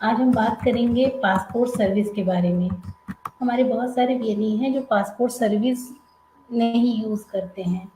आज हम बात करेंगे पासपोर्ट सर्विस के बारे में। हमारे बहुत सारे व्यक्ति हैं जो पासपोर्ट सर्विस नहीं यूज़ करते हैं।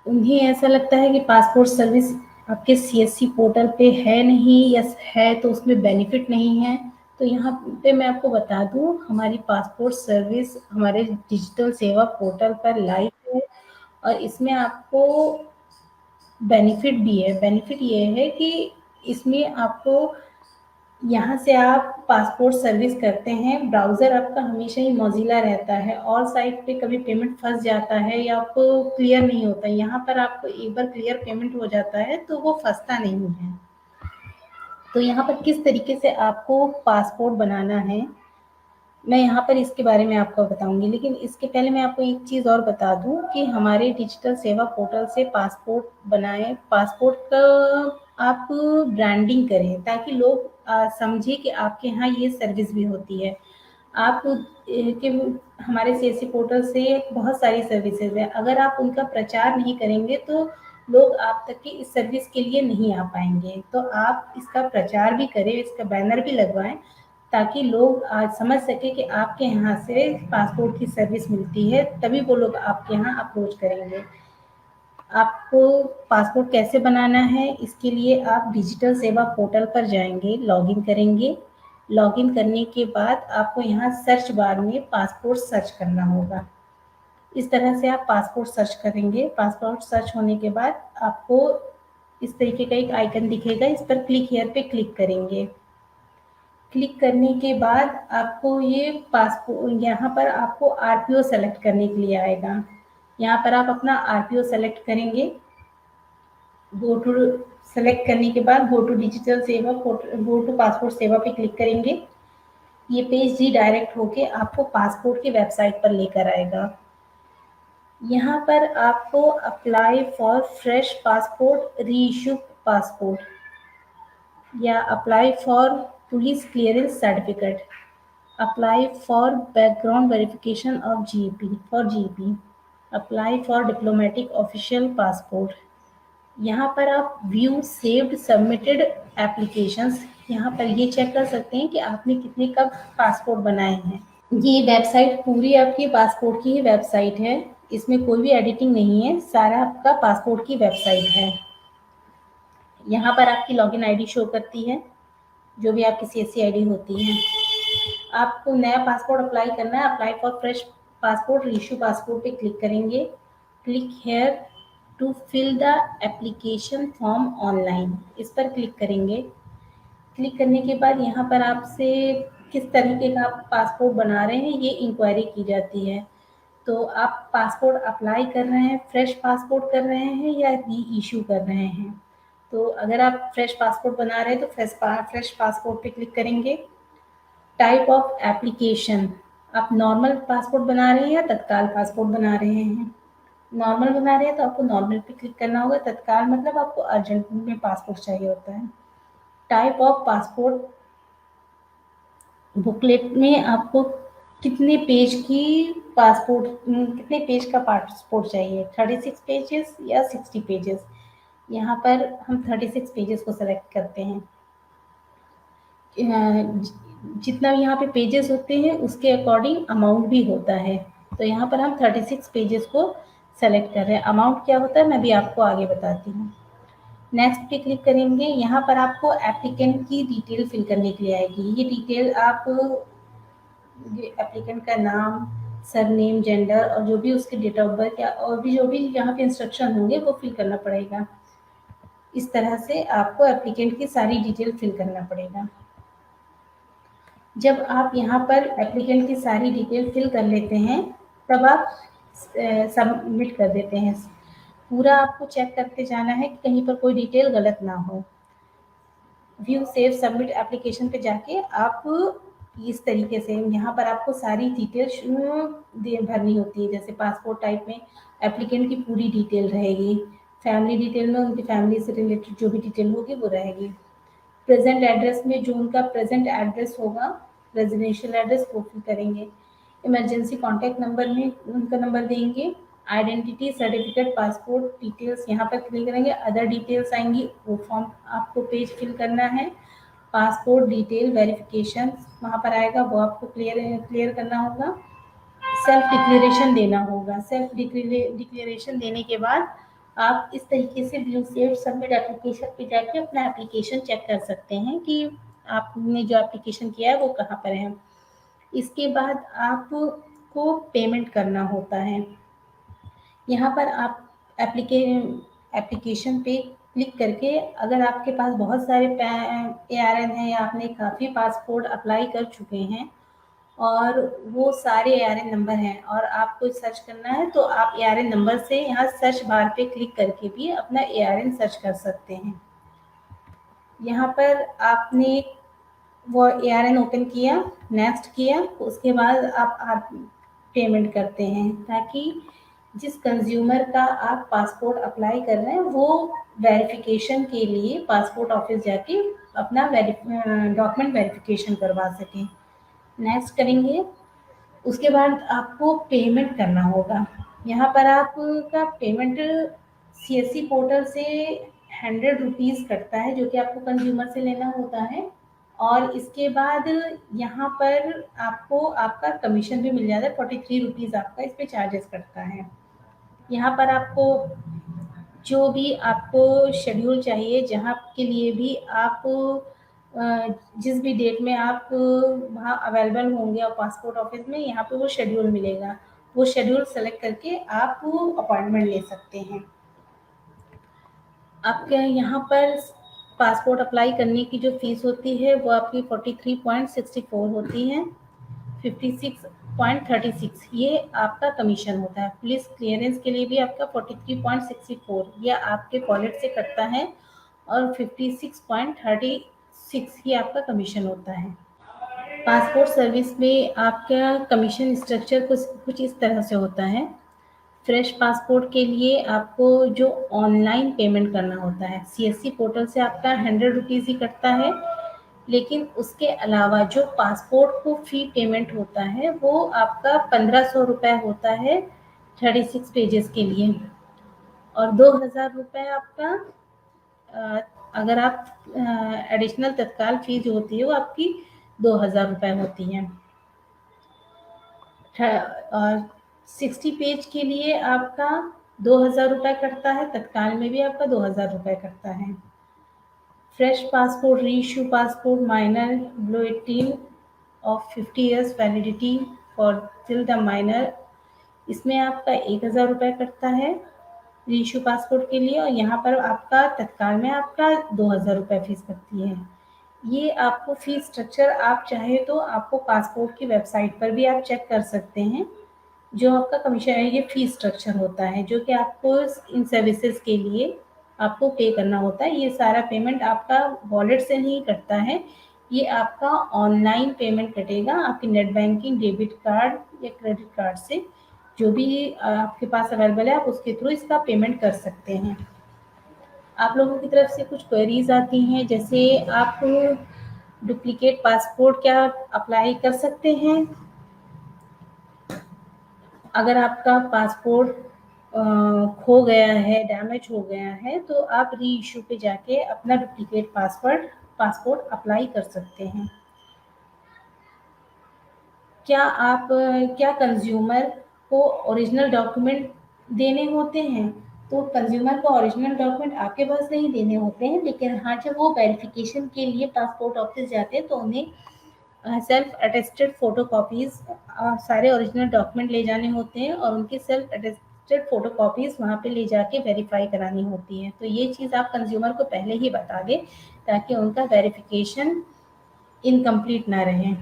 उन्हें ऐसा लगता है कि पासपोर्ट सर्विस आपके सीएससी पोर्टल पे है नहीं, या है तो उसमें बेनिफिट नहीं है। तो यहाँ पे मैं आपको बता दूँ, हमारी पासपोर्ट सर्विस हमारे डिजिटल सेवा पोर्टल पर लाइव है और इसमें आपको बेनिफिट भी है। बेनिफिट ये है कि इसमें आपको यहाँ से आप पासपोर्ट सर्विस करते हैं, ब्राउज़र आपका हमेशा ही मौजिला रहता है और साइट पे कभी पेमेंट फँस जाता है या आपको क्लियर नहीं होता है। यहाँ पर आपको एक बार क्लियर पेमेंट हो जाता है तो वो फँसता नहीं है। तो यहाँ पर किस तरीके से आपको पासपोर्ट बनाना है, मैं यहाँ पर इसके बारे में आपको बताऊँगी। लेकिन इसके पहले मैं आपको एक चीज़ और बता दूँ कि हमारे डिजिटल सेवा पोर्टल से पासपोर्ट बनाएँ, पासपोर्ट का आप ब्रांडिंग करें ताकि लोग समझें कि आपके यहाँ ये सर्विस भी होती है। आप कि हमारे सीएससी पोर्टल से बहुत सारी सर्विसेज़ हैं, अगर आप उनका प्रचार नहीं करेंगे तो लोग आप तक की इस सर्विस के लिए नहीं आ पाएँगे। तो आप इसका प्रचार भी करें, इसका बैनर भी लगवाएँ ताकि लोग आज समझ सकें कि आपके यहाँ से पासपोर्ट की सर्विस मिलती है, तभी वो लोग आपके यहाँ अप्रोच करेंगे। आपको पासपोर्ट कैसे बनाना है, इसके लिए आप डिजिटल सेवा पोर्टल पर जाएँगे, लॉगिन करेंगे। लॉगिन करने के बाद आपको यहाँ सर्च बार में पासपोर्ट सर्च करना होगा। इस तरह से आप पासपोर्ट सर्च करेंगे। पासपोर्ट सर्च होने के बाद आपको इस तरीके का एक आइकन दिखेगा, इस पर क्लिक हियर पे क्लिक करेंगे। क्लिक करने के बाद आपको ये यहाँ पर आपको आरपीओ सेलेक्ट करने के लिए आएगा। यहाँ पर आप अपना आरपीओ सेलेक्ट करेंगे। गो टू सेलेक्ट करने के बाद गो टू डिजिटल सेवा, गो टू पासपोर्ट सेवा पे क्लिक करेंगे। ये पेज रीडायरेक्ट होके आपको पासपोर्ट की वेबसाइट पर लेकर आएगा। यहाँ पर आपको apply for fresh passport, reissue passport या apply for police clearance certificate, apply for background verification of GP, apply for diplomatic official passport. यहाँ पर आप व्यू सेव्ड सबमिटेड एप्लीकेशंस, यहाँ पर ये चेक कर सकते हैं कि आपने कितने कब पासपोर्ट बनाए हैं। ये वेबसाइट पूरी आपकी पासपोर्ट की ही वेबसाइट है, इसमें कोई भी एडिटिंग नहीं है, सारा आपका पासपोर्ट की वेबसाइट है। यहाँ पर आपकी लॉगिन आईडी शो करती है, जो भी आपकी सीएससी आईडी होती है। आपको नया पासपोर्ट अप्लाई करना है, apply for fresh passport, reissue passport पे क्लिक करेंगे। Click here to fill the application form online, इस पर क्लिक करेंगे। क्लिक करने के बाद यहाँ पर आपसे किस तरीके का आप पासपोर्ट बना रहे हैं ये इंक्वायरी की जाती है। तो आप पासपोर्ट अप्लाई कर रहे हैं, फ्रेश पासपोर्ट कर रहे हैं या री इशू कर रहे हैं। तो अगर आप फ्रेश पासपोर्ट बना रहे हैं तो फ्रेश पासपोर्ट पे क्लिक करेंगे। टाइप ऑफ एप्लीकेशन, आप नॉर्मल पासपोर्ट बना रहे हैं या तत्काल पासपोर्ट बना रहे हैं। नॉर्मल बना रहे हैं तो आपको नॉर्मल पे क्लिक करना होगा, तत्काल मतलब आपको अर्जेंट में पासपोर्ट चाहिए होता है। टाइप ऑफ पासपोर्ट, बुकलेट में आपको कितने पेज का पासपोर्ट चाहिए, 36 पेजेस या 60 पेजेस। यहाँ पर हम 36 पेजेस को सेलेक्ट करते हैं। जितना यहाँ पे पेजेस होते हैं उसके अकॉर्डिंग अमाउंट भी होता है। तो यहाँ पर हम 36 पेजेस को सेलेक्ट कर रहे हैं। अमाउंट क्या होता है मैं भी आपको आगे बताती हूँ। नेक्स्ट पे क्लिक करेंगे। यहाँ पर आपको एप्लीकेंट की डिटेल फिल करने के लिए आएगी। ये डिटेल आप एप्लीकेंट का नाम, सरनेम, जेंडर और जो भी उसके डेट ऑफ बर्थ या और भी जो भी यहाँ पे इंस्ट्रक्शन होंगे वो फिल करना पड़ेगा। इस तरह से आपको एप्लीकेंट की सारी डिटेल फिल करना पड़ेगा। जब आप यहाँ पर एप्लीकेंट की सारी डिटेल फिल कर लेते हैं तब आप सबमिट कर देते हैं। पूरा आपको चेक करते जाना है कि कहीं पर कोई डिटेल गलत ना हो। व्यू सेव सबमिट एप्लीकेशन पे जाके आप इस तरीके से यहाँ पर आपको सारी डिटेल भरनी होती है। जैसे पासपोर्ट टाइप में एप्लीकेंट की पूरी डिटेल रहेगी, फैमिली डिटेल में उनकी फैमिली से रिलेटेड जो भी डिटेल होगी वो रहेगी। प्रेजेंट एड्रेस में जो उनका प्रेजेंट एड्रेस होगा, रेजिडेंशियल एड्रेस, वो फिल करेंगे। इमरजेंसी कॉन्टैक्ट नंबर में उनका नंबर देंगे। आइडेंटिटी सर्टिफिकेट, पासपोर्ट डिटेल्स यहाँ पर क्लिक करेंगे। अदर डिटेल्स आएंगी, वो फॉर्म आपको पेज फिल करना है। पासपोर्ट डिटेल वेरिफिकेशन वहाँ पर आएगा, वो आपको क्लियर करना होगा। सेल्फ डिक्लेरेशन देना होगा। सेल्फ डिक्लेरेशन देने के बाद आप इस तरीके से ब्लू सेट सबमिट एप्लीकेशन पे जाके अपना एप्लीकेशन चेक कर सकते हैं कि आपने जो एप्लीकेशन किया है वो कहाँ पर है। इसके बाद आपको पेमेंट करना होता है। यहाँ पर आप एप्लीकेशन पे क्लिक करके, अगर आपके पास बहुत सारे ARN हैं या आपने काफ़ी पासपोर्ट अप्लाई कर चुके हैं और वो सारे ARN नंबर हैं और आपको सर्च करना है, तो आप ARN नंबर से यहाँ सर्च बार पे क्लिक करके भी अपना ARN सर्च कर सकते हैं। यहाँ पर आपने वो ARN ओपन किया, नेक्स्ट किया, उसके बाद आप पेमेंट करते हैं, ताकि जिस कंज्यूमर का आप पासपोर्ट अप्लाई कर रहे हैं वो वेरिफिकेशन के लिए पासपोर्ट ऑफिस जाके अपना डॉक्यूमेंट वेरिफिकेशन करवा सकें। नेक्स्ट करेंगे, उसके बाद आपको पेमेंट करना होगा। यहाँ पर आपका पेमेंट CSC पोर्टल से 100 रुपीज़ कटता है, जो कि आपको कंज्यूमर से लेना होता है। और इसके बाद यहाँ पर आपको आपका कमीशन भी मिल जाता है, 43 रुपीज़ आपका इस पे चार्जेस कटता है। यहाँ पर आपको जो भी आपको शेड्यूल चाहिए, जहाँ के लिए भी आप जिस भी डेट में आप वहाँ अवेलेबल होंगे और पासपोर्ट ऑफिस में, यहाँ पे वो शेड्यूल मिलेगा। वो शेड्यूल सेलेक्ट करके आप अपॉइंटमेंट ले सकते हैं। आपके यहाँ पर पासपोर्ट अप्लाई करने की जो फीस होती है वो आपकी 43.64 होती है। 56.36 ये आपका कमीशन होता है। पुलिस क्लियरेंस के लिए भी आपका 43.64 ये आपके वॉलेट से कटता है और 56.36 ये आपका कमीशन होता है। पासपोर्ट सर्विस में आपका कमीशन स्ट्रक्चर कुछ इस तरह से होता है। फ्रेश पासपोर्ट के लिए आपको जो ऑनलाइन पेमेंट करना होता है, CSC पोर्टल से आपका 100 रुपीज़ ही कटता है, लेकिन उसके अलावा जो पासपोर्ट को फी पेमेंट होता है वो आपका 1500 रुपये होता है 36 पेजेस के लिए, और 2000 रुपये आपका अगर आप एडिशनल तत्काल फीस जो होती है वो आपकी 2000 रुपये होती है। और 60 पेज के लिए आपका 2000 रुपये कटता है, तत्काल में भी आपका 2000 रुपये कटता है। Fresh passport, reissue passport, minor below 18 of 50 years validity for till the minor, इसमें आपका 1000 रुपये कटता है रीइश्यू पासपोर्ट के लिए, और यहाँ पर आपका तत्काल में आपका 2000 रुपये फीस कटती है। ये आपको फीस स्ट्रक्चर आप चाहे तो आपको पासपोर्ट की वेबसाइट पर भी आप चेक कर सकते हैं। जो आपका कमीशन है ये फीस स्ट्रक्चर होता है, जो कि आपको इन सर्विसेज के लिए आपको पे करना होता है। ये सारा पेमेंट आपका वॉलेट से नहीं कटता है, ये आपका ऑनलाइन पेमेंट कटेगा आपकी नेट बैंकिंग, डेबिट कार्ड या क्रेडिट कार्ड से, जो भी आपके पास अवेलेबल है आप उसके थ्रू इसका पेमेंट कर सकते हैं। आप लोगों की तरफ से कुछ क्वेरीज आती हैं, जैसे आप डुप्लीकेट पासपोर्ट क्या अप्लाई कर सकते हैं? अगर आपका पासपोर्ट खो गया है, डैमेज हो गया है, तो आप री इशू पे जाके अपना डुप्लीकेट पासपोर्ट अप्लाई कर सकते हैं। क्या कंज्यूमर को ओरिजिनल डॉक्यूमेंट देने होते हैं? तो कंज्यूमर को ओरिजिनल डॉक्यूमेंट आपके पास नहीं देने होते हैं, लेकिन हाँ, जब वो वेरिफिकेशन के लिए पासपोर्ट ऑफिस जाते हैं तो उन्हें सेल्फ अटेस्टेड फोटोकॉपीज सारे ओरिजिनल डॉक्यूमेंट ले जाने होते हैं, और उनकी सेल्फ अटेस्टेड फोटोकॉपीज वहाँ पे ले जाके वेरीफाई करानी होती है। तो ये चीज़ आप कंज्यूमर को पहले ही बता दें, ताकि उनका वेरिफिकेशन इनकम्प्लीट ना रहे।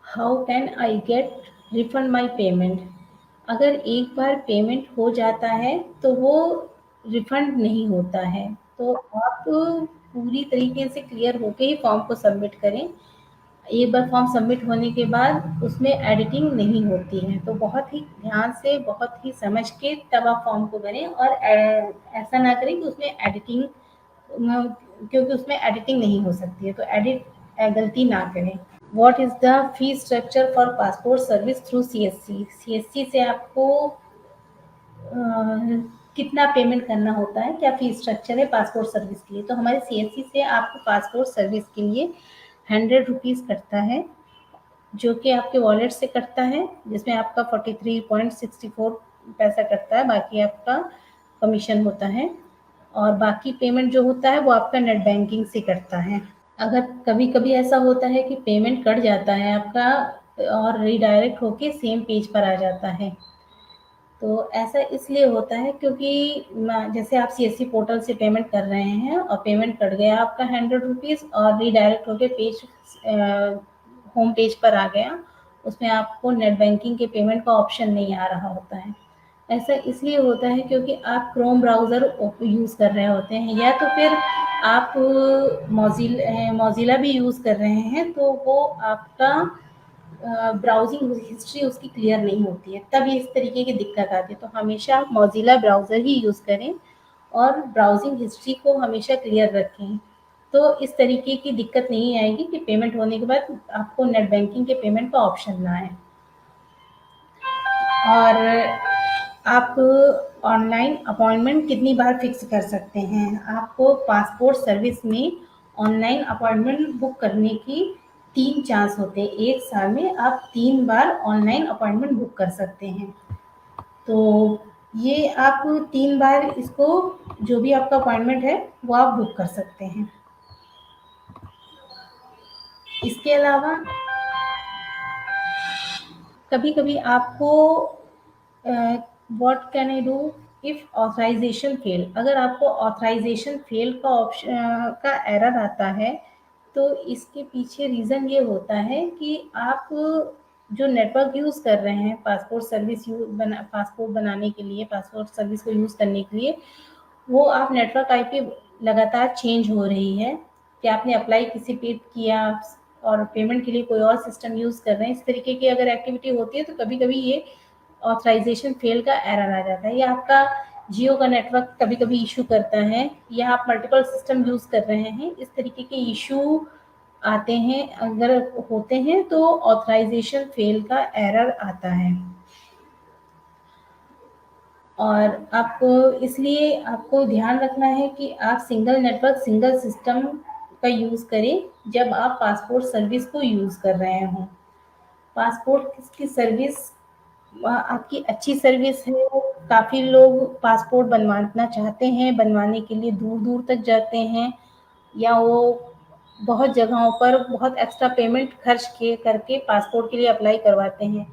How can I get refund my payment? अगर एक बार पेमेंट हो जाता है तो वो रिफंड नहीं होता है, तो आप पूरी तरीके से क्लियर होके ही फॉर्म को सबमिट करें। एक बार फॉर्म सबमिट होने के बाद उसमें एडिटिंग नहीं होती है, तो बहुत ही ध्यान से, बहुत ही समझ के तब आप फॉर्म को भरें, और ऐसा ना करें कि उसमें एडिटिंग, क्योंकि उसमें एडिटिंग नहीं हो सकती है, तो गलती ना करें। What is the fee structure for passport service through CSC? CSC से आपको कितना पेमेंट करना होता है, क्या फीस स्ट्रक्चर है पासपोर्ट सर्विस के लिए। तो हमारे सीएससी से आपको पासपोर्ट सर्विस के लिए 100 रुपीज़ कटता है, जो कि आपके वॉलेट से कटता है, जिसमें आपका 43.64 पैसा कटता है, बाकी आपका कमीशन होता है। और बाकी पेमेंट जो होता है वो आपका नेट बैंकिंग से कटता है। अगर कभी-कभी ऐसा होता है कि पेमेंट कट जाता है आपका और रीडायरेक्ट होके सेम पेज पर आ जाता है। तो ऐसा इसलिए होता है क्योंकि जैसे आप सीएससी पोर्टल से पेमेंट कर रहे हैं और पेमेंट कट गया आपका 100 रुपीज़ और रीडायरेक्ट होके पेज होम पेज पर आ गया, उसमें आपको नेट बैंकिंग के पेमेंट का ऑप्शन नहीं आ रहा होता है। ऐसा इसलिए होता है क्योंकि आप क्रोम ब्राउज़र यूज़ कर रहे होते हैं, या तो फिर आप मोज़िला भी यूज़ कर रहे हैं, तो वो आपका ब्राउजिंग हिस्ट्री उसकी क्लियर नहीं होती है, तब ये इस तरीके की दिक्कत आती है। तो हमेशा आप मोज़िला ब्राउज़र ही यूज़ करें और ब्राउजिंग हिस्ट्री को हमेशा क्लियर रखें, तो इस तरीके की दिक्कत नहीं आएगी कि पेमेंट होने के बाद आपको नेट बैंकिंग के पेमेंट का ऑप्शन ना आए। और आप ऑनलाइन अपॉइंटमेंट कितनी बार फिक्स कर सकते हैं। आपको पासपोर्ट सर्विस में ऑनलाइन अपॉइंटमेंट बुक करने की 3 चांस होते हैं। 1 साल में आप 3 बार ऑनलाइन अपॉइंटमेंट बुक कर सकते हैं। तो ये आप 3 बार इसको, जो भी आपका अपॉइंटमेंट है वो आप बुक कर सकते हैं। इसके अलावा कभी-कभी आपको what can I do if authorization fail, अगर आपको ऑथराइजेशन फेल का का एरर आता है, तो इसके पीछे रीज़न ये होता है कि आप जो नेटवर्क यूज़ कर रहे हैं पासपोर्ट बनाने के लिए, पासपोर्ट सर्विस को यूज़ करने के लिए, वो आप नेटवर्क आईपी लगातार चेंज हो रही है, कि आपने अप्लाई किसी पे किया और पेमेंट के लिए कोई और सिस्टम यूज़ कर रहे हैं, इस तरीके की अगर एक्टिविटी होती है तो कभी-कभी ये ऑथराइजेशन फेल का एरर आ जाता है, या आपका जियो का नेटवर्क कभी-कभी इश्यू करता है, या आप मल्टीपल सिस्टम यूज़ कर रहे हैं, इस तरीके के इश्यू आते हैं। अगर होते हैं तो ऑथराइजेशन फेल का एरर आता है। और आपको इसलिए आपको ध्यान रखना है कि आप सिंगल नेटवर्क, सिंगल सिस्टम का यूज़ करें जब आप पासपोर्ट सर्विस को यूज़ कर रहे हों। पासपोर्ट की सर्विस आपकी अच्छी सर्विस है, काफ़ी लोग पासपोर्ट बनवाना चाहते हैं, बनवाने के लिए दूर-दूर तक जाते हैं, या वो बहुत जगहों पर बहुत एक्स्ट्रा पेमेंट खर्च किए करके पासपोर्ट के लिए अप्लाई करवाते हैं।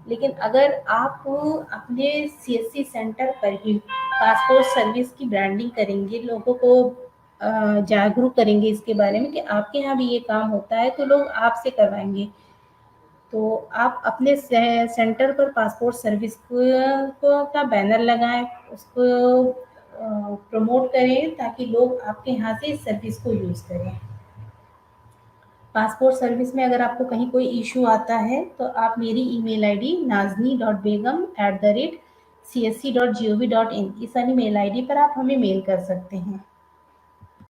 लेकिन अगर आप अपने सीएससी सेंटर पर ही पासपोर्ट सर्विस की ब्रांडिंग करेंगे, लोगों को जागरूक करेंगे इसके बारे में कि आपके यहाँ भी ये काम होता है, तो लोग आपसे करवाएँगे। तो आप अपने सेंटर पर पासपोर्ट सर्विस का बैनर लगाएँ, उसको प्रमोट करें ताकि लोग आपके यहाँ से इस सर्विस को यूज़ करें। पासपोर्ट सर्विस में अगर आपको कहीं कोई इश्यू आता है तो आप मेरी ईमेल आईडी nazni.begum@csc.gov.in इस वाली मेल आईडी पर आप हमें मेल कर सकते हैं।